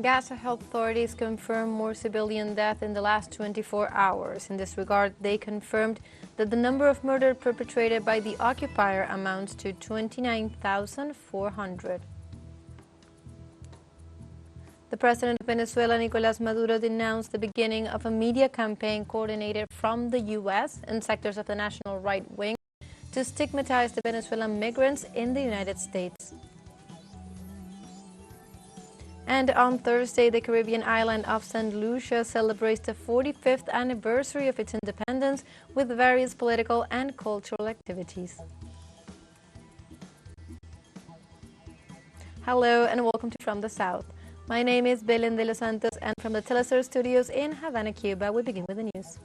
Gaza health authorities confirmed more civilian deaths in the last 24 hours. In this regard, they confirmed that the number of murders perpetrated by the occupier amounts to 29,400. The president of Venezuela, Nicolas Maduro, denounced the beginning of a media campaign coordinated from the U.S. and sectors of the national right wing to stigmatize the Venezuelan migrants in the United States. And on Thursday, the Caribbean island of Saint Lucia celebrates the 45th anniversary of its independence with various political and cultural activities. Hello and welcome to From the South. My name is Belén de los Santos, and from the TeleSUR studios in Havana, Cuba, we begin with the news.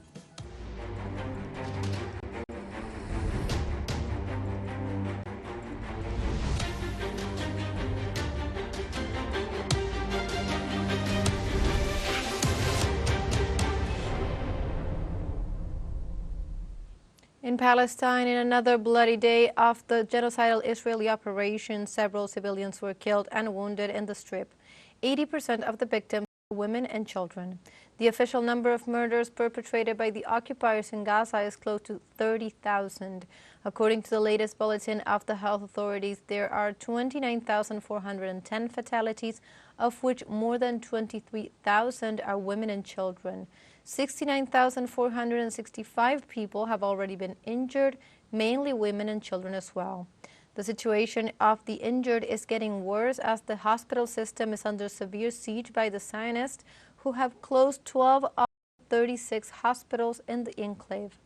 In Palestine, in another bloody day of the genocidal Israeli operation, several civilians were killed and wounded in the Strip. 80% of the victims were women and children. The official number of murders perpetrated by the occupiers in Gaza is close to 30,000. According to the latest bulletin of the health authorities, there are 29,410 fatalities, of which more than 23,000 are women and children. 69,465 people have already been injured, mainly women and children as well. The situation of the injured is getting worse as the hospital system is under severe siege by the Zionists, who have closed 12 of 36 hospitals in the enclave.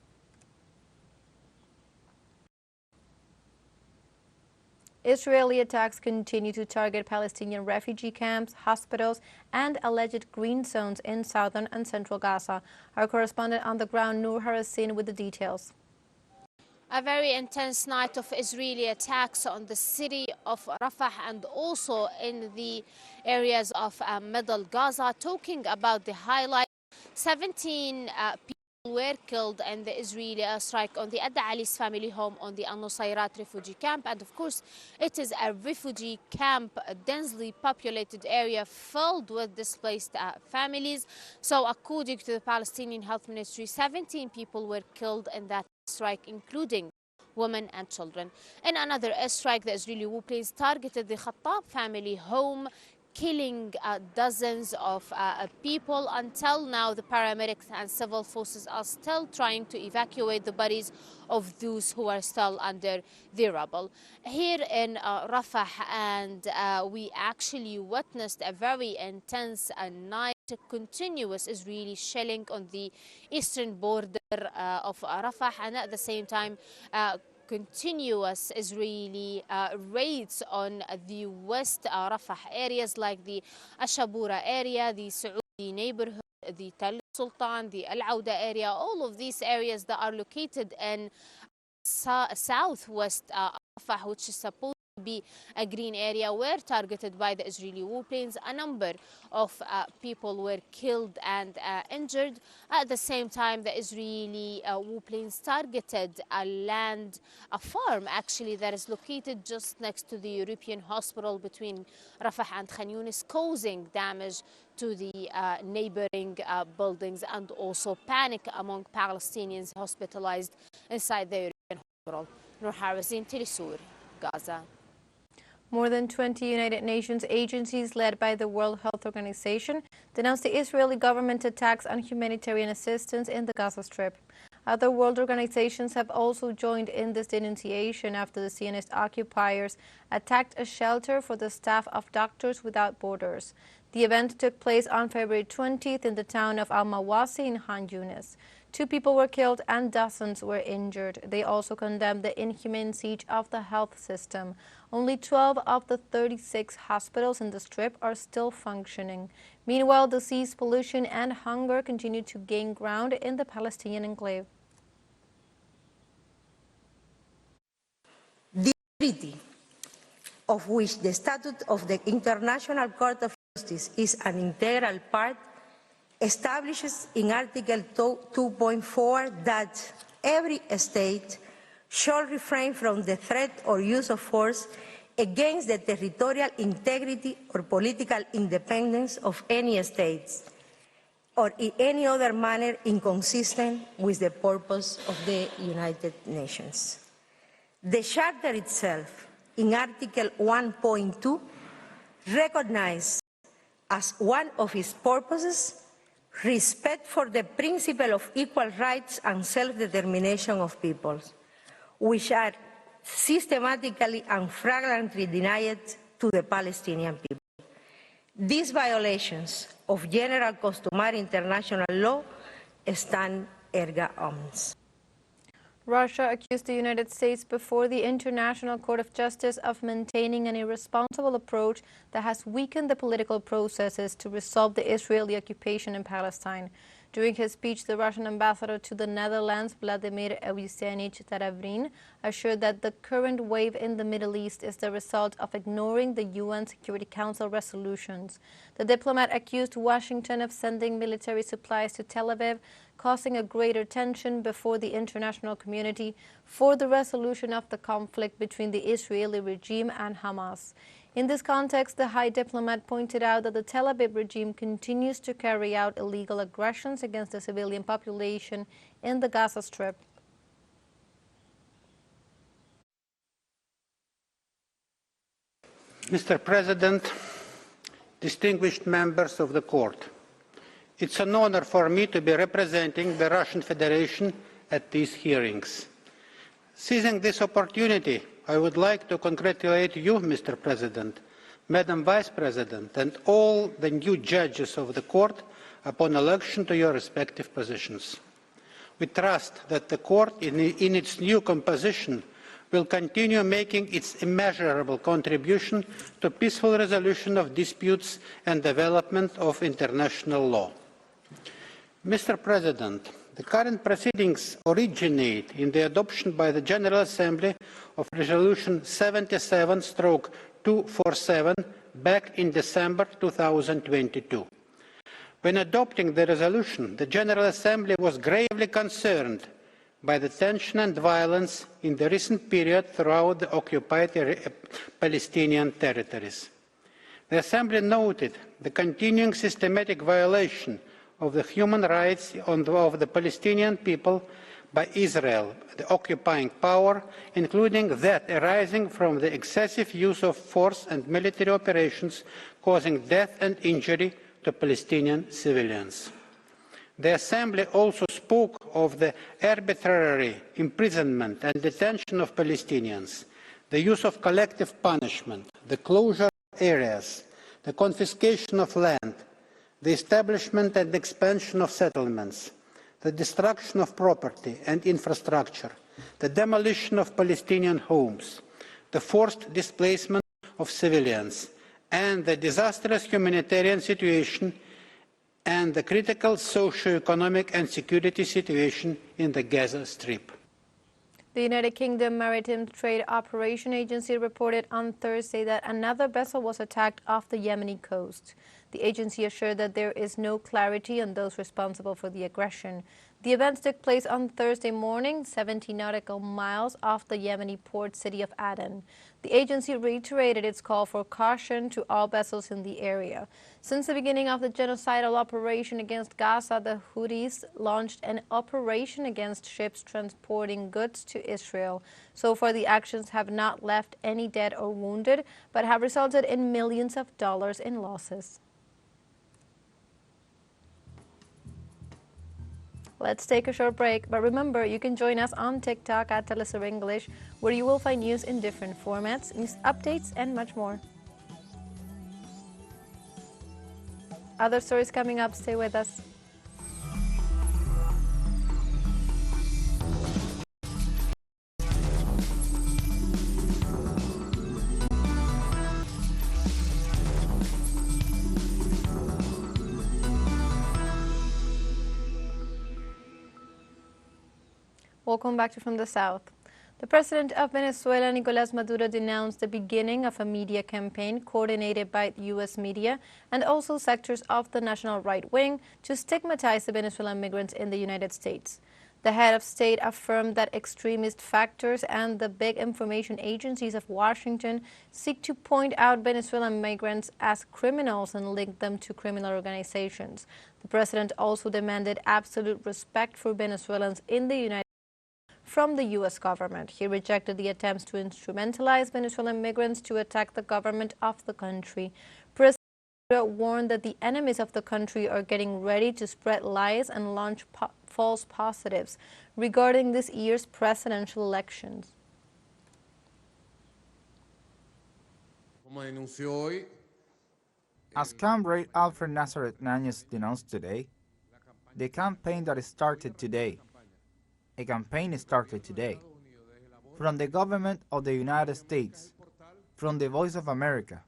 Israeli attacks continue to target Palestinian refugee camps, hospitals, and alleged green zones in southern and central Gaza. Our correspondent on the ground, Noor Harasin, with the details. A very intense night of Israeli attacks on the city of Rafah and also in the areas of Middle Gaza. Talking about the highlights, 17 people were killed in the Israeli strike on the Adda Ali's family home on the Al-Nusayrat refugee camp. And of course, it is a refugee camp, a densely populated area filled with displaced families. So according to the Palestinian Health Ministry, 17 people were killed in that strike, including women and children. In another strike, the Israeli warplanes targeted the Khattab family home, killing dozens of people. Until now, the paramedics and civil forces are still trying to evacuate the bodies of those who are still under the rubble. Here in Rafah, and we actually witnessed a very intense night, continuous Israeli shelling on the eastern border of Rafah, and at the same time continuous Israeli raids on the West Rafah areas like the Ashabura area, the Saudi neighborhood, the Tal Sultan, the Al Auda area. All of these areas that are located in southwest Rafah, which is supposed to be a green area, were targeted by the Israeli warplanes. A number of people were killed and injured. At the same time, the Israeli warplanes targeted a farm actually that is located just next to the European hospital between Rafah and Khan Yunis, causing damage to the neighboring buildings and also panic among Palestinians hospitalized inside the European hospital. Noor Harasin, TeleSUR, Gaza. More than 20 United Nations agencies led by the World Health Organization denounced the Israeli government attacks on humanitarian assistance in the Gaza Strip. Other world organizations have also joined in this denunciation after the Zionist occupiers attacked a shelter for the staff of Doctors Without Borders. The event took place on February 20th in the town of Al-Mawasi in Khan Yunis. 2 people were killed and dozens were injured. They also condemned the inhumane siege of the health system. Only 12 of the 36 hospitals in the Strip are still functioning. Meanwhile, disease, pollution, and hunger continue to gain ground in the Palestinian enclave. The treaty, of which the Statute of the International Court of Justice is an integral part, establishes in Article 2.4 that every state shall refrain from the threat or use of force against the territorial integrity or political independence of any states, or in any other manner inconsistent with the purpose of the United Nations. The Charter itself, in Article 1.2, recognizes as one of its purposes respect for the principle of equal rights and self-determination of peoples, which are systematically and flagrantly denied to the Palestinian people. These violations of general customary international law stand erga omnes. Russia accused the United States before the International Court of Justice of maintaining an irresponsible approach that has weakened the political processes to resolve the Israeli occupation in Palestine. During his speech, the Russian ambassador to the Netherlands, Vladimir Evgenich Taravrin, assured that the current wave in the Middle East is the result of ignoring the UN Security Council resolutions. The diplomat accused Washington of sending military supplies to Tel Aviv, causing a greater tension before the international community for the resolution of the conflict between the Israeli regime and Hamas. In this context, the High Diplomat pointed out that the Tel Aviv regime continues to carry out illegal aggressions against the civilian population in the Gaza Strip. Mr. President, distinguished members of the Court, it's an honor for me to be representing the Russian Federation at these hearings. Seizing this opportunity, I would like to congratulate you, Mr. President, Madam Vice President, and all the new judges of the Court upon election to your respective positions. We trust that the Court, in its new composition, will continue making its immeasurable contribution to peaceful resolution of disputes and development of international law. Mr. President, the current proceedings originate in the adoption by the General Assembly of Resolution 77/247 back in December 2022. When adopting the resolution, the General Assembly was gravely concerned by the tension and violence in the recent period throughout the occupied Palestinian territories. The Assembly noted the continuing systematic violation of the human rights of the Palestinian people by Israel, the occupying power, including that arising from the excessive use of force and military operations causing death and injury to Palestinian civilians. The Assembly also spoke of the arbitrary imprisonment and detention of Palestinians, the use of collective punishment, the closure of areas, the confiscation of land, the establishment and expansion of settlements, the destruction of property and infrastructure, the demolition of Palestinian homes, the forced displacement of civilians, and the disastrous humanitarian situation and the critical socio-economic and security situation in the Gaza Strip. The United Kingdom Maritime Trade Operation Agency reported on Thursday that another vessel was attacked off the Yemeni coast. The agency assured that there is no clarity on those responsible for the aggression. The events took place on Thursday morning, 70 nautical miles off the Yemeni port city of Aden. The agency reiterated its call for caution to all vessels in the area. Since the beginning of the genocidal operation against Gaza, the Houthis launched an operation against ships transporting goods to Israel. So far, the actions have not left any dead or wounded, but have resulted in millions of dollars in losses. Let's take a short break, but remember, you can join us on TikTok at TeleSUR English, where you will find news in different formats, news updates, and much more. Other stories coming up. Stay with us. Welcome back to From the South. The president of Venezuela, Nicolas Maduro, denounced the beginning of a media campaign coordinated by the U.S. media and also sectors of the national right wing to stigmatize the Venezuelan migrants in the United States. The head of state affirmed that extremist factors and the big information agencies of Washington seek to point out Venezuelan migrants as criminals and link them to criminal organizations. The president also demanded absolute respect for Venezuelans in the United States from the U.S. government. He rejected the attempts to instrumentalize Venezuelan migrants to attack the government of the country. President Maduro warned that the enemies of the country are getting ready to spread lies and launch false positives regarding this year's presidential elections. As Comrade Alfred Nazareth Nanez denounced today, the campaign that started today, a campaign started today, from the government of the United States, from the Voice of America.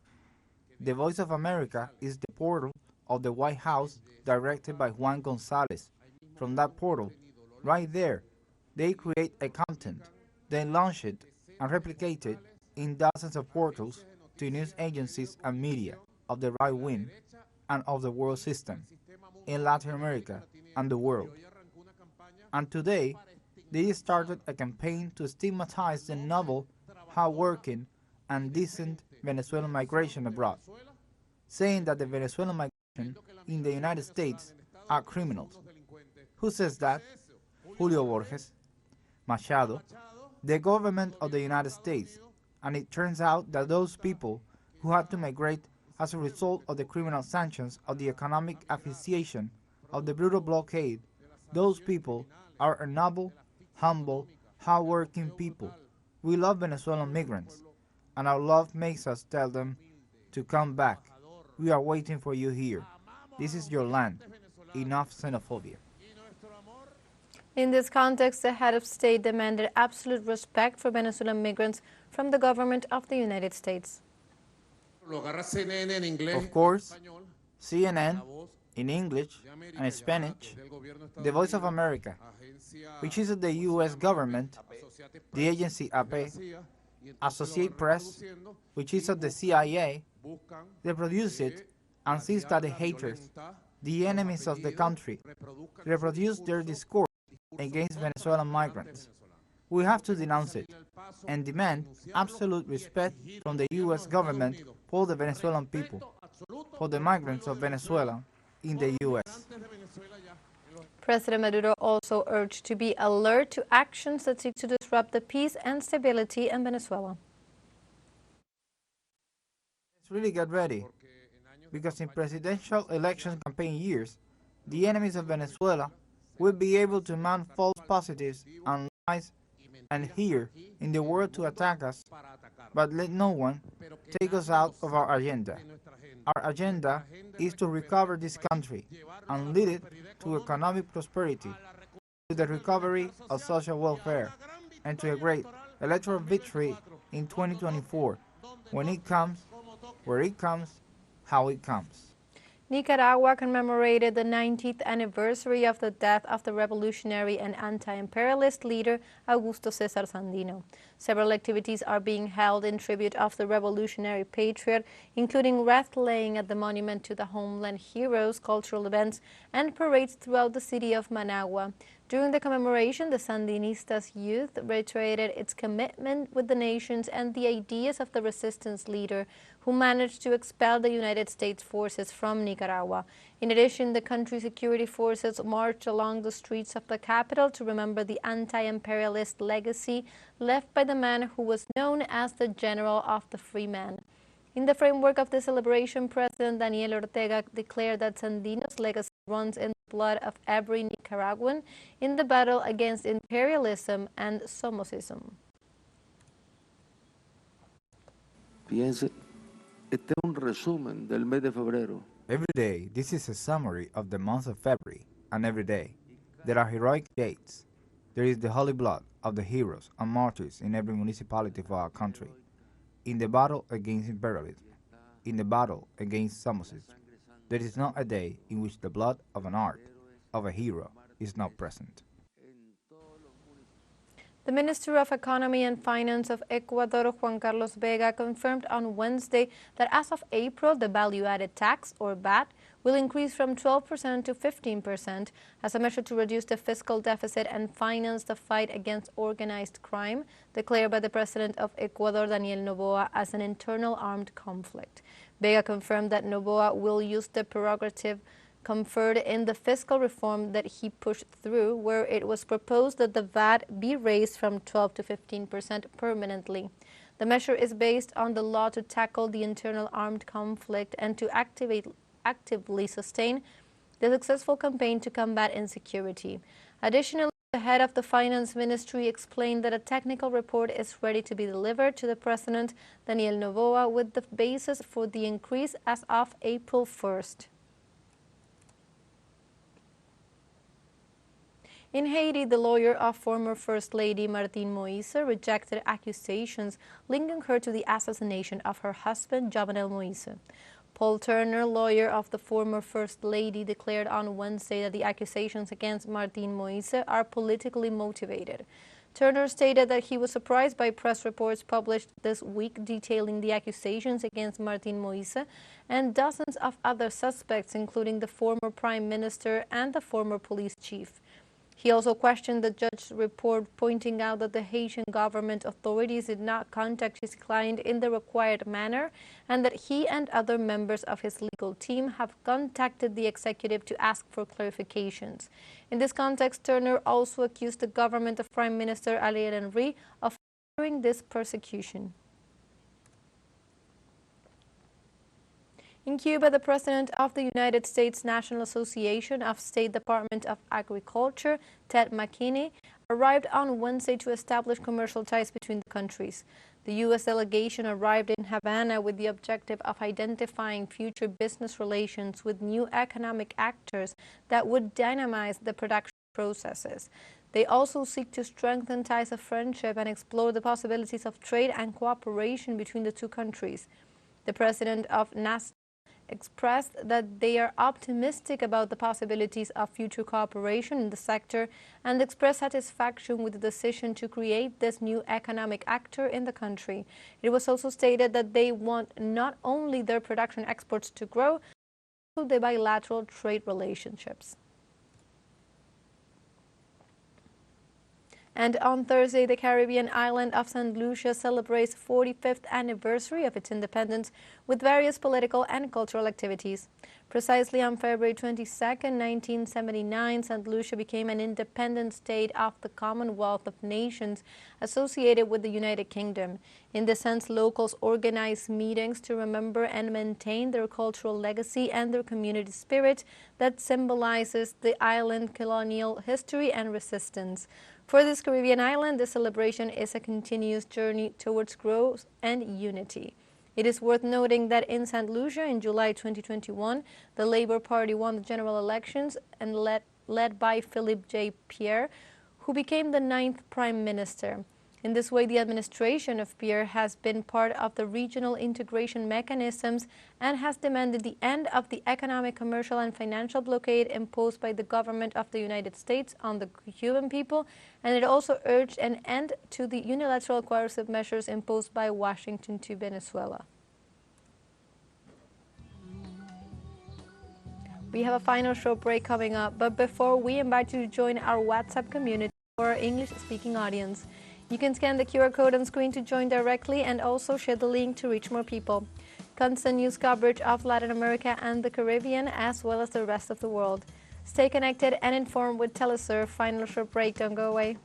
The Voice of America is the portal of the White House directed by Juan Gonzalez. From that portal, right there, they create a content, then launch it and replicate it in dozens of portals to news agencies and media of the right wing and of the world system in Latin America and the world. And today, they started a campaign to stigmatize the noble, hard-working, and decent Venezuelan migration abroad, saying that the Venezuelan migration in the United States are criminals. Who says that? Julio Borges, Machado, the government of the United States, and it turns out that those people who had to migrate as a result of the criminal sanctions of the economic asphyxiation of the brutal blockade, those people are a noble, humble, hard-working people. We love Venezuelan migrants, and our love makes us tell them to come back. We are waiting for you here. This is your land. Enough xenophobia. In this context, the head of state demanded absolute respect for Venezuelan migrants from the government of the United States. Of course, CNN in English and Spanish, the Voice of America, which is of the U.S. government, the agency AP, Associated Press, which is of the CIA, they produce it and sees that the haters, the enemies of the country, reproduce their discourse against Venezuelan migrants. We have to denounce it and demand absolute respect from the U.S. government for the Venezuelan people, for the migrants of Venezuela in the U.S. President Maduro also urged to be alert to actions that seek to disrupt the peace and stability in Venezuela. Let's really get ready, because in presidential election campaign years, the enemies of Venezuela will be able to mount false positives and lies and here in the world to attack us, but let no one take us out of our agenda. Our agenda is to recover this country and lead it to economic prosperity, to the recovery of social welfare, and to a great electoral victory in 2024, when it comes, where it comes, how it comes. Nicaragua commemorated the 90th anniversary of the death of the revolutionary and anti-imperialist leader Cesar Sandino. Several activities are being held in tribute of the revolutionary patriot, including wreath-laying at the monument to the homeland heroes, cultural events, and parades throughout the city of Managua. During the commemoration, the Sandinistas' youth reiterated its commitment with the nations and the ideas of the resistance leader, who managed to expel the United States forces from Nicaragua. In addition, the country's security forces marched along the streets of the capital to remember the anti-imperialist legacy left by the man who was known as the General of the Free Man. In the framework of the celebration, President Daniel Ortega declared that Sandino's legacy runs in the blood of every Nicaraguan in the battle against imperialism and somocism. Piense, este es un resumen del mes de febrero. Every day, this is a summary of the month of February, and every day, there are heroic dates. There is the holy blood of the heroes and martyrs in every municipality of our country, in the battle against imperialism, in the battle against somocism. There is not a day in which the blood of an art, of a hero, is not present. The Minister of Economy and Finance of Ecuador, Juan Carlos Vega, confirmed on Wednesday that as of April, the value-added tax, or VAT, will increase from 12% to 15% as a measure to reduce the fiscal deficit and finance the fight against organized crime, declared by the president of Ecuador, Daniel Noboa, as an internal armed conflict. Vega confirmed that Noboa will use the prerogative conferred in the fiscal reform that he pushed through, where it was proposed that the VAT be raised from 12 to 15% permanently. The measure is based on the law to tackle the internal armed conflict and to actively sustain the successful campaign to combat insecurity. Additionally, the head of the Finance Ministry explained that a technical report is ready to be delivered to the President, Daniel Noboa, with the basis for the increase as of April 1st. In Haiti, the lawyer of former First Lady Martine Moisa rejected accusations linking her to the assassination of her husband, Jovenel Moisa. Paul Turner, lawyer of the former First Lady, declared on Wednesday that the accusations against Martine Moisa are politically motivated. Turner stated that he was surprised by press reports published this week detailing the accusations against Martine Moisa and dozens of other suspects, including the former prime minister and the former police chief. He also questioned the judge's report, pointing out that the Haitian government authorities did not contact his client in the required manner and that he and other members of his legal team have contacted the executive to ask for clarifications. In this context, Turner also accused the government of Prime Minister Ariel Henry of favoring this persecution. In Cuba, the president of the United States National Association of State Department of Agriculture, Ted McKinney, arrived on Wednesday to establish commercial ties between the countries. The U.S. delegation arrived in Havana with the objective of identifying future business relations with new economic actors that would dynamize the production processes. They also seek to strengthen ties of friendship and explore the possibilities of trade and cooperation between the two countries. The president of NASDAQ expressed that they are optimistic about the possibilities of future cooperation in the sector and expressed satisfaction with the decision to create this new economic actor in the country. It was also stated that they want not only their production exports to grow, but also the bilateral trade relationships. And on Thursday, the Caribbean island of Saint Lucia celebrates 45th anniversary of its independence with various political and cultural activities. Precisely on February 22, 1979, Saint Lucia became an independent state of the Commonwealth of Nations associated with the United Kingdom. In this sense, locals organized meetings to remember and maintain their cultural legacy and their community spirit that symbolizes the island's colonial history and resistance. For this Caribbean island, the celebration is a continuous journey towards growth and unity. It is worth noting that in Saint Lucia in July 2021, the Labour Party won the general elections and led by Philippe J. Pierre, who became the 9th Prime Minister. In this way, the administration of Pierre has been part of the regional integration mechanisms and has demanded the end of the economic, commercial, and financial blockade imposed by the government of the United States on the Cuban people, and it also urged an end to the unilateral coercive measures imposed by Washington to Venezuela. We have a final show break coming up, but before we invite you to join our WhatsApp community for our English-speaking audience. You can scan the QR code on screen to join directly and also share the link to reach more people. Constant news coverage of Latin America and the Caribbean, as well as the rest of the world. Stay connected and informed with TeleSUR. Final short break. Don't go away.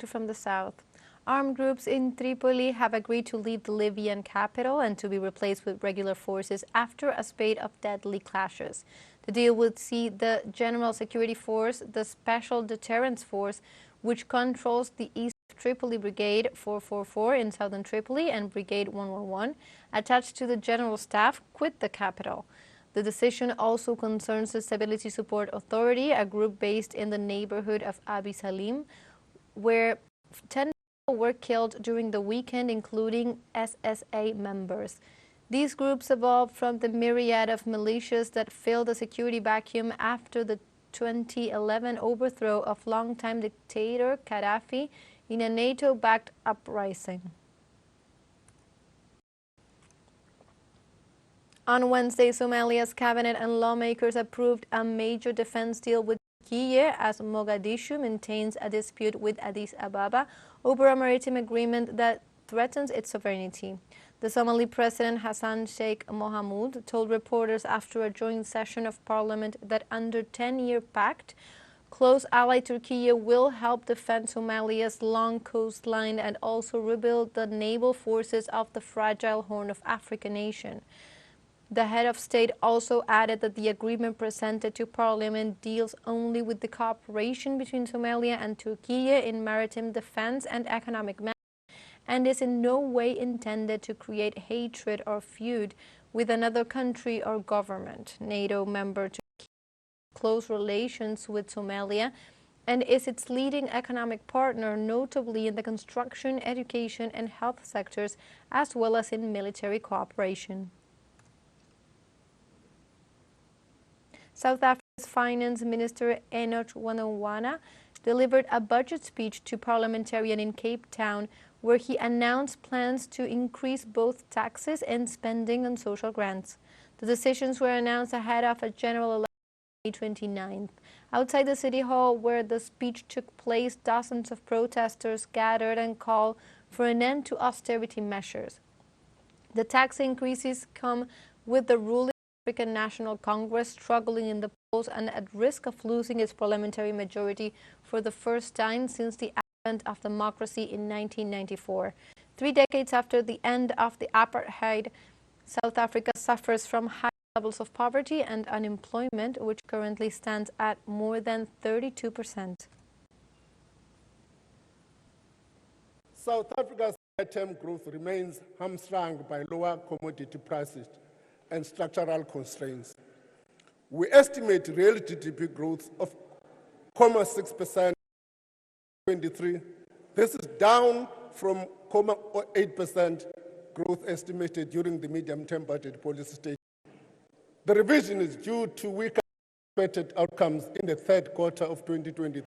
From the south. Armed groups in Tripoli have agreed to leave the Libyan capital and to be replaced with regular forces after a spate of deadly clashes. The deal would see the General Security Force, the Special Deterrence Force, which controls the East Tripoli Brigade 444 in southern Tripoli and Brigade 111, attached to the General Staff, quit the capital. The decision also concerns the Stability Support Authority, a group based in the neighborhood of Abi Salim, where 10 were killed during the weekend, including SSA members. These groups evolved from the myriad of militias that filled the security vacuum after the 2011 overthrow of longtime dictator Gaddafi in a NATO-backed uprising. On Wednesday, Somalia's cabinet and lawmakers approved a major defense deal with Turkey as Mogadishu maintains a dispute with Addis Ababa over a maritime agreement that threatens its sovereignty. The Somali president Hassan Sheikh Mohamud told reporters after a joint session of parliament that under 10-year pact, close ally Turkey will help defend Somalia's long coastline and also rebuild the naval forces of the fragile Horn of Africa nation. The head of state also added that the agreement presented to Parliament deals only with the cooperation between Somalia and Turkey in maritime defense and economic matters, and is in no way intended to create hatred or feud with another country or government. NATO member Turkey has close relations with Somalia and is its leading economic partner, notably in the construction, education, and health sectors, as well as in military cooperation. South Africa's Finance Minister Enoch Godongwana delivered a budget speech to parliamentarians in Cape Town where he announced plans to increase both taxes and spending on social grants. The decisions were announced ahead of a general election on May 29th. Outside the City Hall where the speech took place, dozens of protesters gathered and called for an end to austerity measures. The tax increases come with the ruling African National Congress struggling in the polls and at risk of losing its parliamentary majority for the first time since the advent of democracy in 1994. 3 decades after the end of the apartheid, South Africa suffers from high levels of poverty and unemployment, which currently stands at more than 32%. South Africa's term growth remains hamstrung by lower commodity prices and structural constraints. We estimate real GDP growth of 0.6% in 2023. This is down from 0.8% growth estimated during the medium-term budget policy stage. The revision is due to weaker expected outcomes in the third quarter of 2023,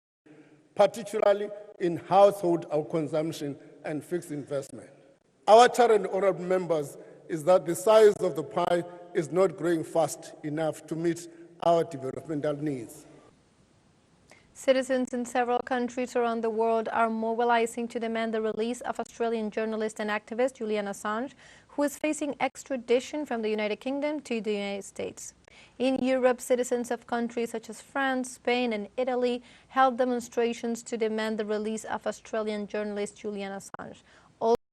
particularly in household consumption and fixed investment. Our challenge, honorable members, is that the size of the pie is not growing fast enough to meet our developmental needs. Citizens in several countries around the world are mobilizing to demand the release of Australian journalist and activist Julian Assange, who is facing extradition from the United Kingdom to the United States. In Europe, citizens of countries such as France, Spain, and Italy held demonstrations to demand the release of Australian journalist Julian Assange.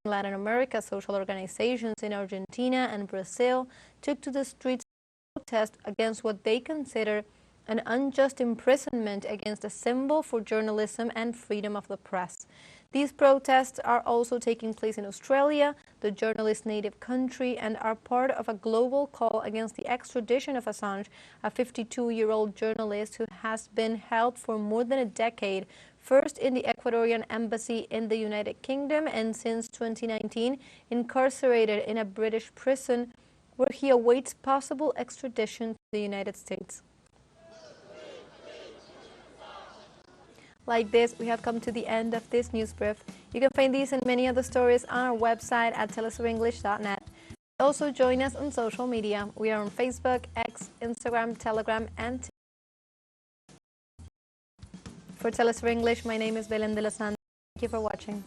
In Latin America, social organizations in Argentina and Brazil took to the streets to protest against what they consider an unjust imprisonment against a symbol for journalism and freedom of the press. These protests are also taking place in Australia, the journalist's native country, and are part of a global call against the extradition of Assange, a 52-year-old journalist who has been held for more than a decade, first in the Ecuadorian embassy in the United Kingdom and since 2019 incarcerated in a British prison where he awaits possible extradition to the United States. Like this, we have come to the end of this news brief. You can find these and many other stories on our website at telesurenglish.net. Also join us on social media. We are on Facebook, X, Instagram, Telegram, and For TeleSUR English, my name is Belén de los Santos. Thank you for watching.